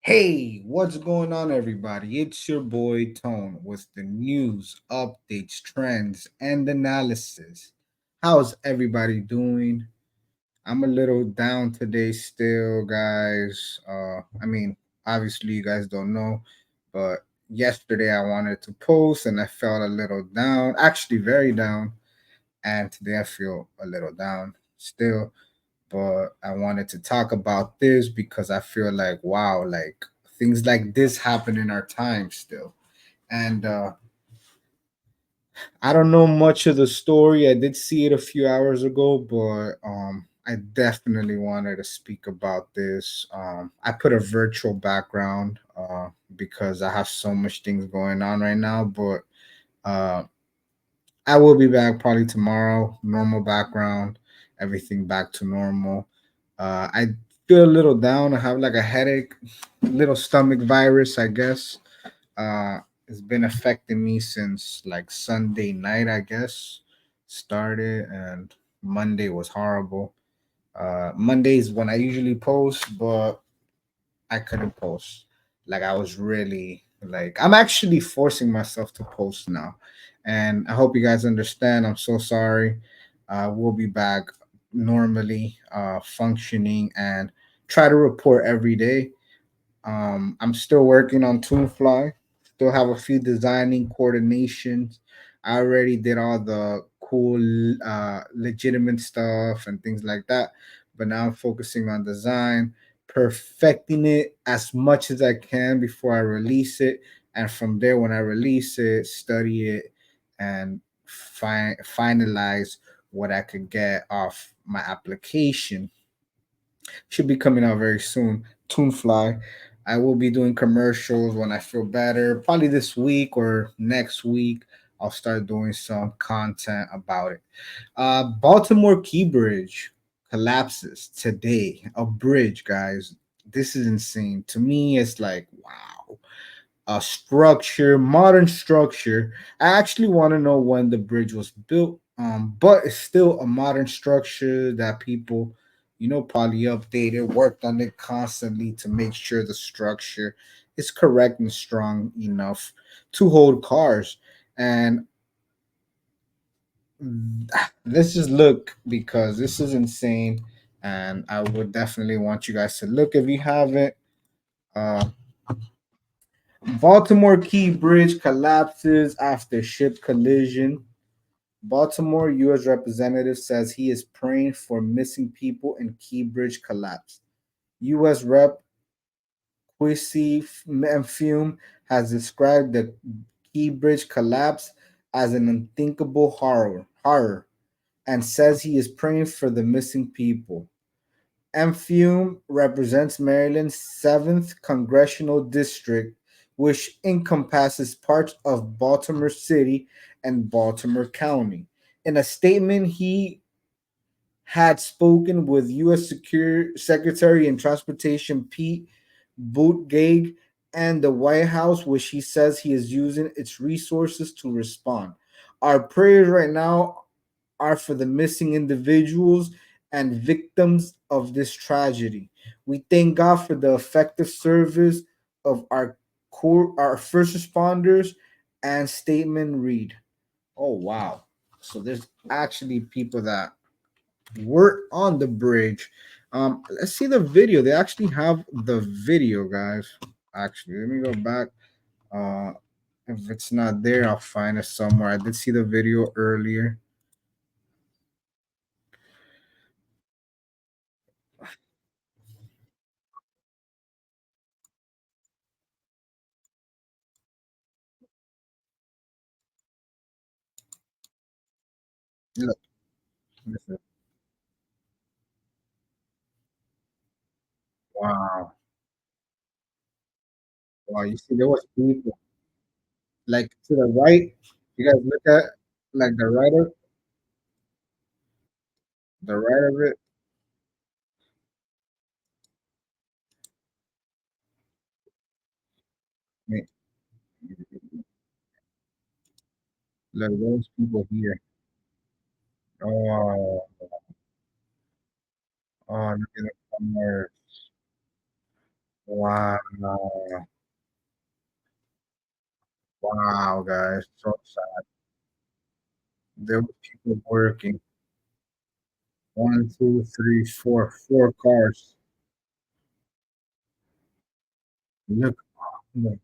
Hey, what's going on, everybody? It's your boy Tone with the news, updates, trends, and analysis. How's everybody doing? I'm a little down today, still, guys. Obviously, you guys don't know, but yesterday I wanted to post and I felt a little down, actually, very down. And today I feel a little down still, but I wanted to talk about this because I feel like wow, like things like this happen in our time still. And I don't know much of the story. I did see it a few hours ago, but I definitely wanted to speak about this. I put a virtual background because I have so much things going on right now, but uh I will be back probably tomorrow. Normal background, everything back to normal. I feel a little down. I have like a headache, little stomach virus, I guess. Uh, it's been affecting me since like Sunday night, I guess. Started and Monday was horrible. Mondays when I usually post, but I couldn't post. Like I was really like I'm actually forcing myself to post now. And I hope you guys understand. I'm so sorry. We'll be back normally functioning and try to report every day. I'm still working on Toonfly. Still have a few designing coordinations. I already did all the cool, legitimate stuff and things like that. But now I'm focusing on design, perfecting it as much as I can before I release it. And from there, when I release it, study it and finalize what I could get off my application. Should be coming out very soon. Toonfly. I will be doing commercials when I feel better. Probably this week or next week. I'll start doing some content about it. Baltimore Key Bridge collapses today. A bridge, guys. This is insane. To me, it's like, wow, a structure, modern structure. I actually want to know when the bridge was built, but it's still a modern structure that people, probably updated, worked on it constantly to make sure the structure is correct and strong enough to hold cars. And let's just look because this is insane. And I would definitely want you guys to look if you haven't. Uh, Baltimore Key Bridge collapses after ship collision. Baltimore U.S. representative says he is praying for missing people in Key Bridge collapse. U.S. Rep. Kwesi Mfume has described the Key Bridge collapse as an unthinkable horror, and says he is praying for the missing people. Mfume represents Maryland's 7th congressional district, which encompasses parts of Baltimore City and Baltimore County. In a statement, he had spoken with U.S. Secretary in Transportation Pete Buttigieg and the White House, which he says he is using its resources to respond. Our prayers right now are for the missing individuals and victims of this tragedy. We thank God for the effective service of our first responders, and statement read. Oh wow. So there's actually people that were on the bridge. Let's see the video. They actually have the video, guys. Actually, let me go back. Uh if it's not there, I'll find it somewhere. I did see the video earlier. Look, listen. Wow. Wow, you see there was people like to the right. You guys look at like the right of it. Wait, look, those people here. Oh, oh, look at the camera. Wow. Wow, guys. So sad. There were people working. One, two, three, four, four cars. Look, look.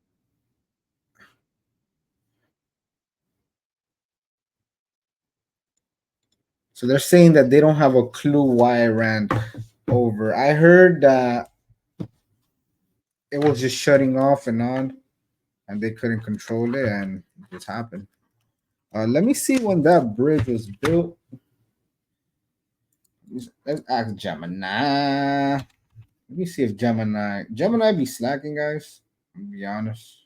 So they're saying that they don't have a clue why it ran over. I heard that it was just shutting off and on, and they couldn't control it, and it just happened. Let me see when that bridge was built. Let's ask Gemini. Let me see if Gemini be slacking, guys. I'll be honest.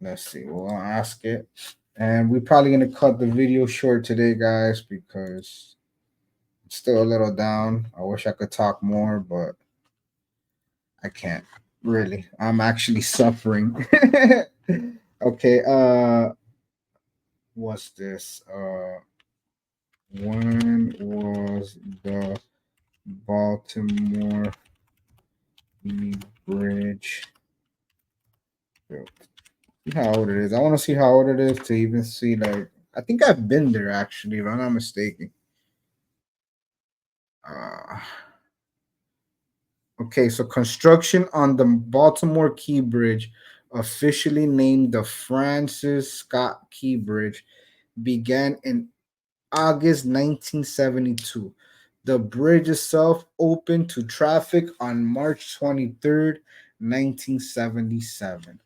Let's see. We'll ask it. And we're probably gonna cut the video short today, guys, because it's still a little down. I wish I could talk more, but I can't really. I'm actually suffering. Okay, what's this? When was the Baltimore Key Bridge built? See how old it is. I want to see how old it is to even see, like, I think I've been there actually, if I'm not mistaken. Uh Okay, so construction on the Baltimore Key Bridge, officially named the Francis Scott Key Bridge, began in August 1972. The bridge itself opened to traffic on March 23rd, 1977.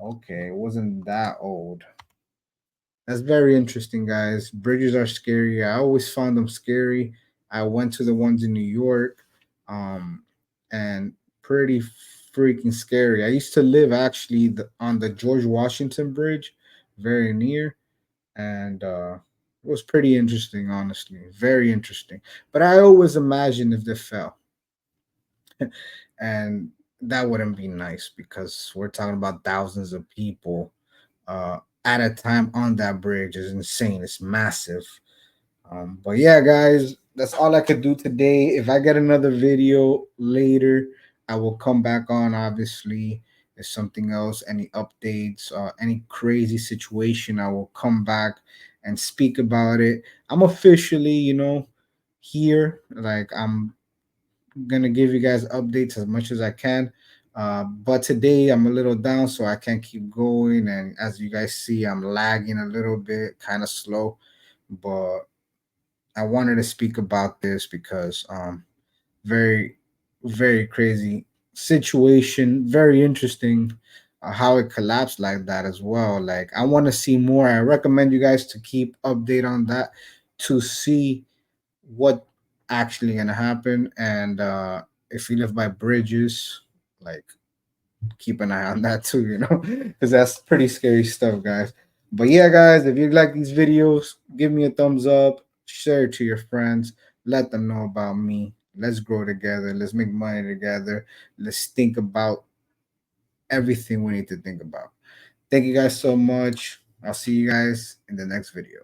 Okay, it wasn't that old. That's very interesting, guys. Bridges are scary. I always found them scary. I went to the ones in New York, um, and pretty freaking scary. I used to live actually on the George Washington Bridge, very near, and it was pretty interesting, honestly. Very interesting. But I always imagined if they fell, and that wouldn't be nice because we're talking about thousands of people at a time on that bridge is insane. It's massive. But yeah, guys, that's all I could do today. If I get another video later, I will come back on. Obviously, if something else, any updates, any crazy situation, I will come back and speak about it. I'm officially, here. Like I'm gonna give you guys updates as much as I can. But today I'm a little down, so I can't keep going. And as you guys see, I'm lagging a little bit, kind of slow. But I wanted to speak about this because very, very crazy situation, very interesting. How it collapsed like that as well. Like I want to see more. I recommend you guys to keep update on that to see what actually gonna happen. And if you live by bridges, like keep an eye on that too, because that's pretty scary stuff, guys. But yeah, guys, if you like these videos, give me a thumbs up, share it to your friends, let them know about me. Let's grow together. Let's make money together. Let's think about everything we need to think about. Thank you guys so much. I'll see you guys in the next video.